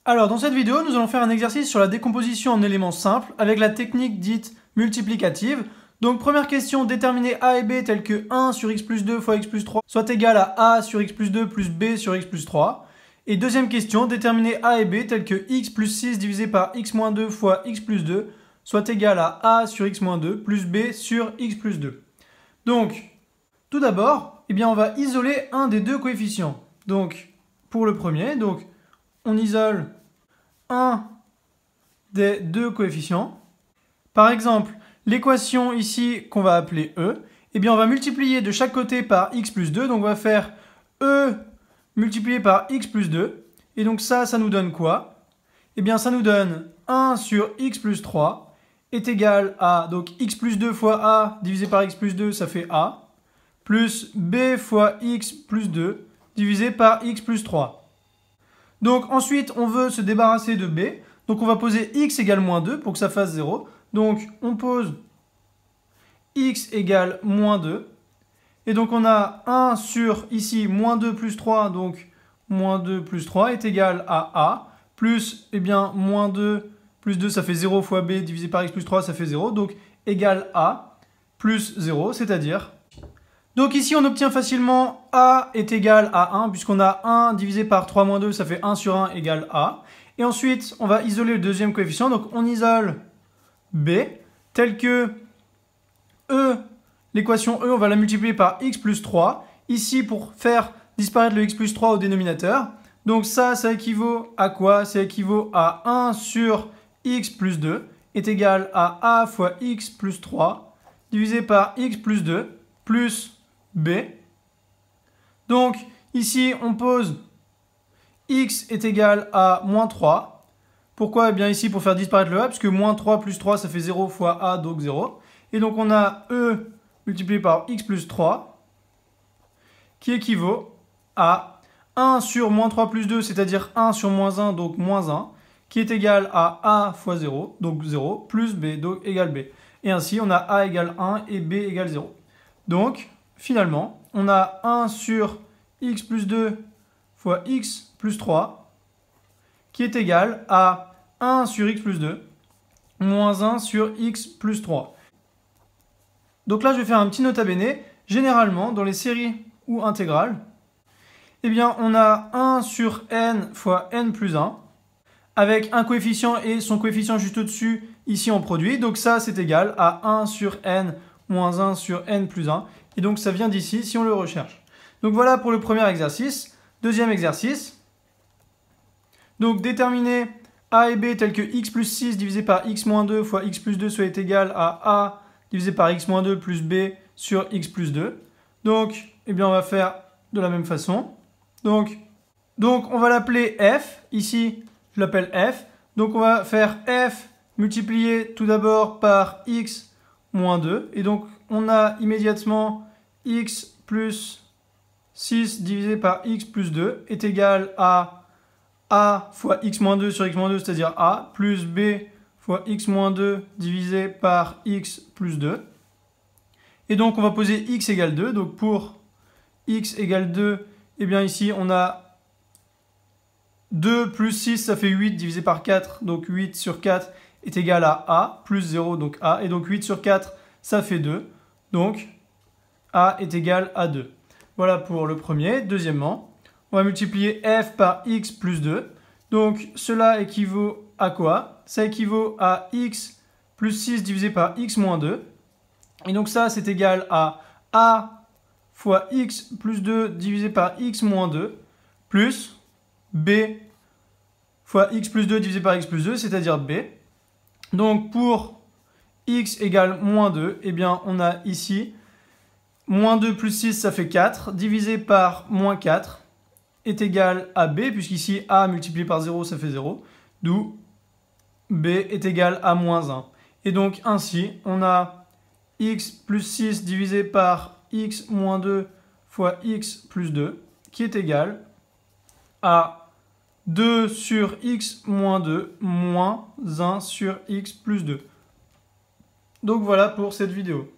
Alors dans cette vidéo, nous allons faire un exercice sur la décomposition en éléments simples avec la technique dite multiplicative. Donc première question, déterminer a et b tels que 1 sur x plus 2 fois x plus 3 soit égal à a sur x plus 2 plus b sur x plus 3. Et deuxième question, déterminer a et b tels que x plus 6 divisé par x moins 2 fois x plus 2 soit égal à a sur x moins 2 plus b sur x plus 2. Donc tout d'abord, on va isoler un des deux coefficients. Donc pour le premier, on isole un des deux coefficients. Par exemple, l'équation ici qu'on va appeler E, on va multiplier de chaque côté par x plus 2. Donc on va faire E multiplié par x plus 2. Et donc ça nous donne quoi? Ça nous donne 1 sur x plus 3 est égal à, donc x plus 2 fois a divisé par x plus 2, ça fait a, plus b fois x plus 2 divisé par x plus 3. Donc ensuite, on veut se débarrasser de b. Donc on va poser x égale moins 2 pour que ça fasse 0. Donc on pose x égale moins 2. Et donc on a 1 sur ici moins 2 plus 3. Donc moins 2 plus 3 est égal à a. Plus, moins 2 plus 2 ça fait 0 fois b divisé par x plus 3 ça fait 0. Donc égal a plus 0, c'est-à-dire... Donc ici, on obtient facilement a est égal à 1, puisqu'on a 1 divisé par 3 moins 2, ça fait 1 sur 1 égale a. Et ensuite, on va isoler le deuxième coefficient. Donc on isole b, tel que e, l'équation e, on va la multiplier par x plus 3. Ici, pour faire disparaître le x plus 3 au dénominateur. Donc ça équivaut à quoi? Ça équivaut à 1 sur x plus 2 est égal à a fois x plus 3 divisé par x plus 2 plus b. Donc ici on pose x est égal à moins 3. Pourquoi? Ici pour faire disparaître le a, puisque moins 3 plus 3 ça fait 0 fois a, donc 0. Et donc on a e multiplié par x plus 3 qui équivaut à 1 sur moins 3 plus 2, c'est-à-dire 1 sur moins 1, donc moins 1, qui est égal à a fois 0, donc 0, plus b, donc égale b. Et ainsi on a a égale 1 et b égale 0. Donc finalement, on a 1 sur x plus 2 fois x plus 3 qui est égal à 1 sur x plus 2 moins 1 sur x plus 3. Donc là, je vais faire un petit nota bene. Généralement, dans les séries ou intégrales, on a 1 sur n fois n plus 1 avec un coefficient et son coefficient juste au-dessus, ici en produit. Donc ça, c'est égal à 1 sur n moins 1 sur n plus 1. Et donc ça vient d'ici si on le recherche. Donc voilà pour le premier exercice. Deuxième exercice. Donc déterminer a et b tels que x plus 6 divisé par x moins 2 fois x plus 2 soit égal à a divisé par x moins 2 plus b sur x plus 2. Donc on va faire de la même façon. Donc on va l'appeler f. Ici je l'appelle f. Donc on va faire f multiplié tout d'abord par x moins 2. Et donc on a immédiatement x plus 6 divisé par x plus 2 est égal à a fois x moins 2 sur x moins 2, c'est-à-dire a, plus b fois x moins 2 divisé par x plus 2. Et donc on va poser x égale 2. Donc pour x égale 2, ici on a 2 plus 6, ça fait 8 divisé par 4. Donc 8 sur 4 est égal à a, plus 0, donc a. Et donc 8 sur 4, ça fait 2. Donc a est égal à 2. Voilà pour le premier. Deuxièmement, on va multiplier f par x plus 2. Donc cela équivaut à quoi? Ça équivaut à x plus 6 divisé par x moins 2. Et donc ça, c'est égal à a fois x plus 2 divisé par x moins 2 plus b fois x plus 2 divisé par x plus 2, c'est-à-dire b. Donc pour x égale moins 2, on a ici moins 2 plus 6, ça fait 4, divisé par moins 4 est égal à b, puisqu'ici a multiplié par 0, ça fait 0, d'où b est égal à moins 1. Et donc ainsi, on a x plus 6 divisé par x moins 2 fois x plus 2, qui est égal à 2 sur x moins 2 moins 1 sur x plus 2. Donc voilà pour cette vidéo.